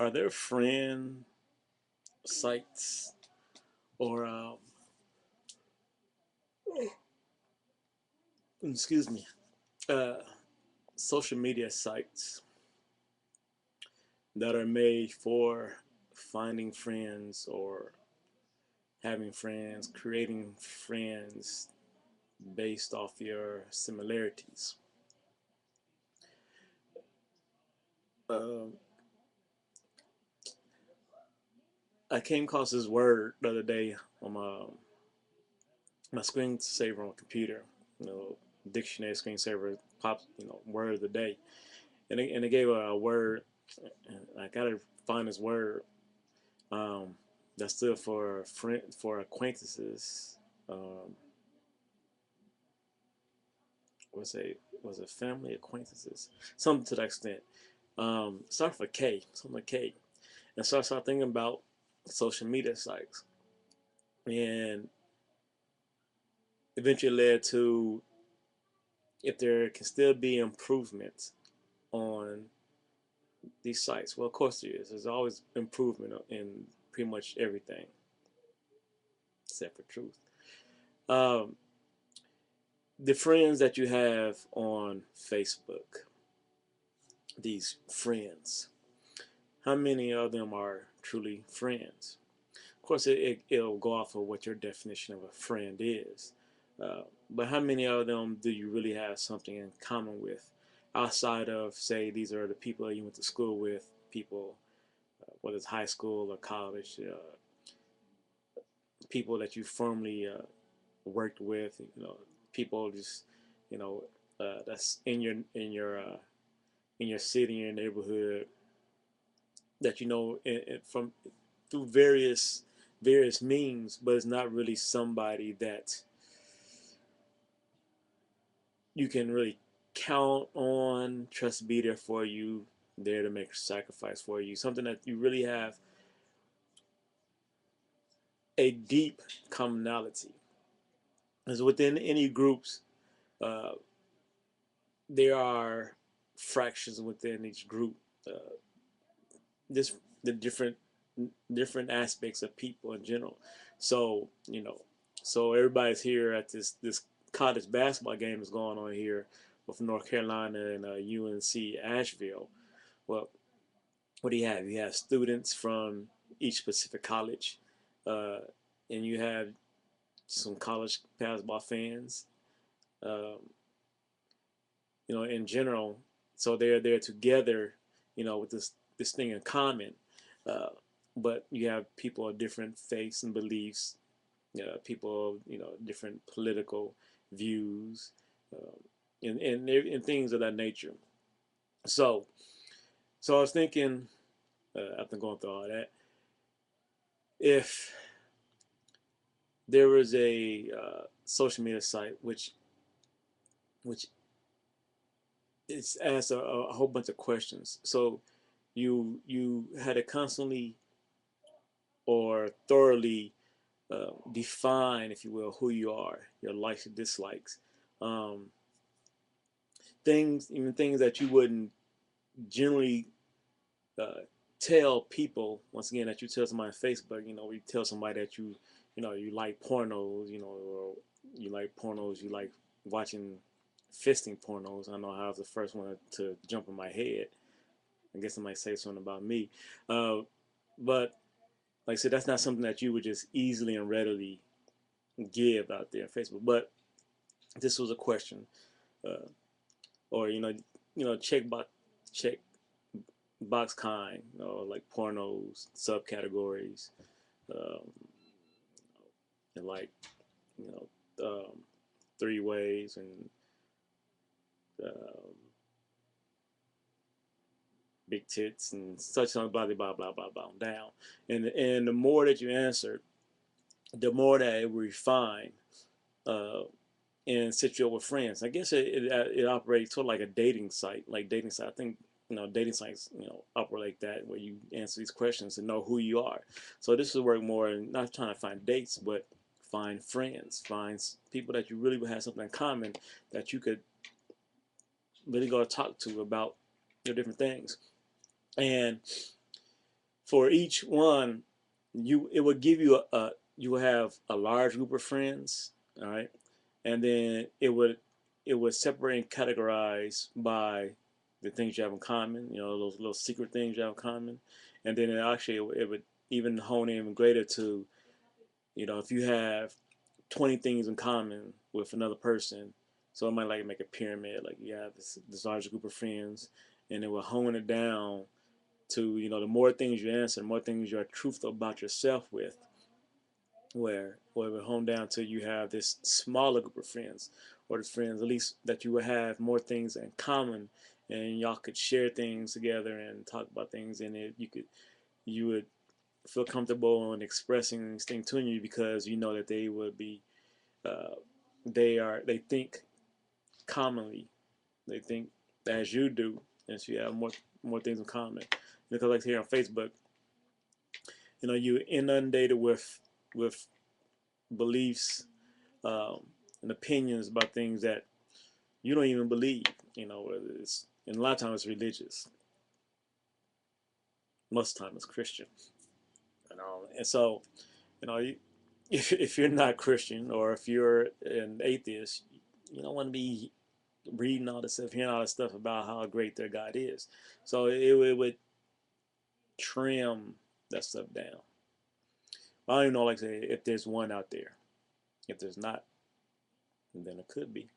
Are there friend sites or excuse me, uh, social media sites that are made for finding friends or having friends, creating friends based off your similarities? Um, I came across this word the other day on my screensaver on the computer. You know, dictionary screensaver pops. Word of the day, and it gave a word. I gotta find this word. Um, that stood for friend for acquaintances. Um, was it family acquaintances? Something to that extent. Start for K, something like K. And so I started thinking about social media sites, and eventually led to if there can still be improvements on these sites. Well, of course there is. There's always improvement in pretty much everything except for truth. Um, the friends that you have on Facebook, these friends, how many of them are truly friends? Of course, it'll go off of what your definition of a friend is. But how many of them do you really have something in common with outside of, say, these are the people that you went to school with, people, whether it's high school or college, people that you formerly worked with, people just, that's in your city, in your neighborhood, that from through various means, but it's not really somebody that you can really count on, trust to be there for you, there to make a sacrifice for you, something that you really have a deep commonality. As within any groups, uh, there are fractions within each group. Uh, this the different aspects of people in general. So so everybody's here at this college basketball game is going on here with North Carolina and UNC Asheville. Well, what do you have? You have students from each specific college, uh, and you have some college basketball fans. Um, in general, so they're there together, with this thing in common. Uh, but you have people of different faiths and beliefs, people of different political views, um, and things of that nature. So so I was thinking, after going through all that, if there was a social media site which it's asked a whole bunch of questions. So you had to constantly or thoroughly define, if you will, who you are, your likes and dislikes, um, even things that you wouldn't generally uh, tell people. Once again, that you tell somebody on Facebook, you tell somebody that you like pornos, or you like pornos, you like watching fisting pornos. I know how I was the first one to jump in my head. I guess somebody say something about me, but like I said, that's not something that you would just easily and readily give out there on Facebook. But this was a question, uh, or check box kind, like pornos, subcategories, um, and like you three ways and um, big tits and such on, blah blah blah blah blah down. And the more that you answer, the more that it will refine. Uh, and set you up with friends. I guess it operates sort of like a dating site, like dating site. I think dating sites operate like that, where you answer these questions and know who you are. So this will work more in not trying to find dates, but find friends, find people that you really would have something in common that you could really go talk to about your different things. And for each one, it would give you you will have a large group of friends, all right, and then it would separate and categorize by the things you have in common, those little secret things you have in common, and then it would even hone in even greater to, if you have 20 things in common with another person. So it might like make a pyramid, like you have this large group of friends, and it will hone it down to, the more things you answer, the more things you're truthful about yourself with, where it will hone down to you have this smaller group of friends, or the friends at least that you will have more things in common, and y'all could share things together and talk about things, and you would feel comfortable in expressing these things to you because you know that they would be uh, they think commonly, they think as you do, and so you have more things in common. Because like here on Facebook, you inundated with beliefs, um, and opinions about things that you don't even believe. Whether it's, and a lot of times it's religious, most of the time it's Christian. And so, if you're not Christian, or if you're an atheist, you don't want to be reading all this stuff, hearing all this stuff about how great their God is. So it would trim that stuff down. I don't even know, like I say, if there's one out there. If there's not, then it could be.